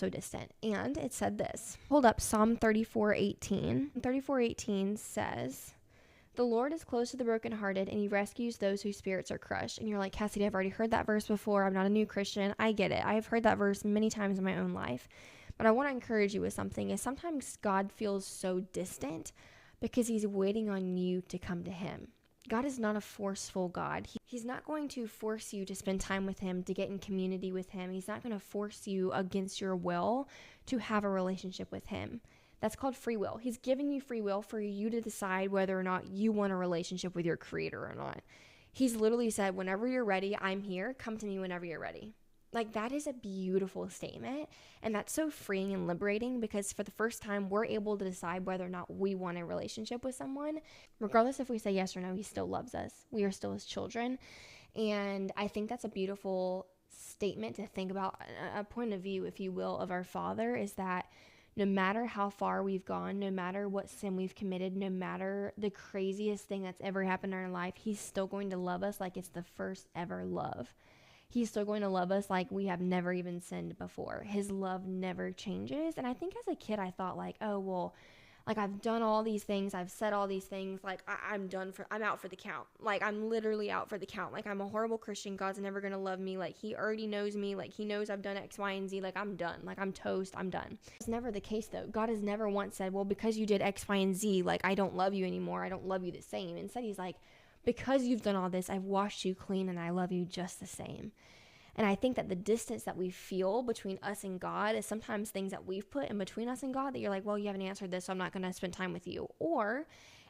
so distant. And it said this. Hold up Psalm 34:18. 34:18 says, "The Lord is close to the brokenhearted, and he rescues those whose spirits are crushed." And you're like, Cassidy, I've already heard that verse before. I'm not a new Christian. I get it. I've heard that verse many times in my own life. But I want to encourage you with something. Is sometimes God feels so distant because he's waiting on you to come to him. God is not a forceful God. He's not going to force you to spend time with him, to get in community with him. He's not going to force you against your will to have a relationship with him. That's called free will. He's giving you free will for you to decide whether or not you want a relationship with your creator or not. He's literally said, whenever you're ready, I'm here. Come to me whenever you're ready. Like, that is a beautiful statement. And that's so freeing and liberating, because for the first time, we're able to decide whether or not we want a relationship with someone. Regardless if we say yes or no, he still loves us. We are still his children. And I think that's a beautiful statement to think about. A point of view, if you will, of our Father is that no matter how far we've gone, no matter what sin we've committed, no matter the craziest thing that's ever happened in our life, he's still going to love us like it's the first ever love. He's still going to love us like we have never even sinned before. His love never changes. And I think as a kid, I thought like, oh, well, like I've done all these things. I've said all these things. Like I'm out for the count. Like I'm literally out for the count. Like I'm a horrible Christian. God's never going to love me. Like he already knows me. Like he knows I've done X, Y, and Z. Like I'm done. Like I'm toast. I'm done. It's never the case though. God has never once said, well, because you did X, Y, and Z, like I don't love you anymore. I don't love you the same. Instead, he's like, because you've done all this, I've washed you clean and I love you just the same. And I think that the distance that we feel between us and God is sometimes things that we've put in between us and God that you're like, well, you haven't answered this, so I'm not going to spend time with you. Or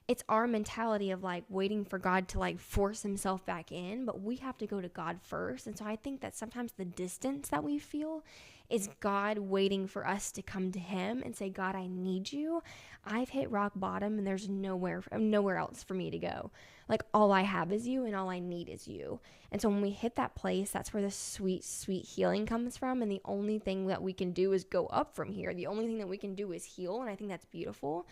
it's our mentality of like waiting for God to like force himself back in, but we have to go to God first. And so I think that sometimes the distance that we feel is God waiting for us to come to him and say, God, I need you. I've hit rock bottom and there's nowhere else for me to go. Like all I have is you and all I need is you. And so when we hit that place, that's where the sweet, sweet healing comes from. And the only thing that we can do is go up from here. The only thing that we can do is heal. And I think that's beautiful.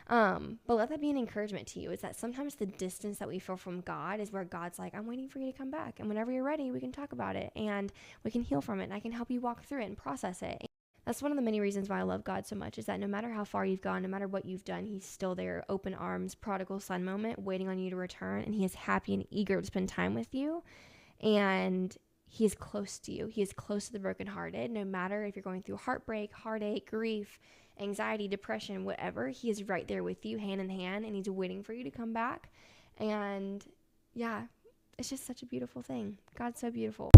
But let that be an encouragement to you, is that sometimes the distance that we feel from God is where God's like, I'm waiting for you to come back. And whenever you're ready, we can talk about it and we can heal from it. And I can help you walk through it and process it. That's one of the many reasons why I love God so much, is that no matter how far you've gone, no matter what you've done, he's still there, open arms, prodigal son moment, waiting on you to return. And he is happy and eager to spend time with you. And he is close to you. He is close to the brokenhearted. No matter if you're going through heartbreak, heartache, grief, anxiety, depression, whatever, he is right there with you, hand in hand, and he's waiting for you to come back. And yeah, it's just such a beautiful thing. God's so beautiful.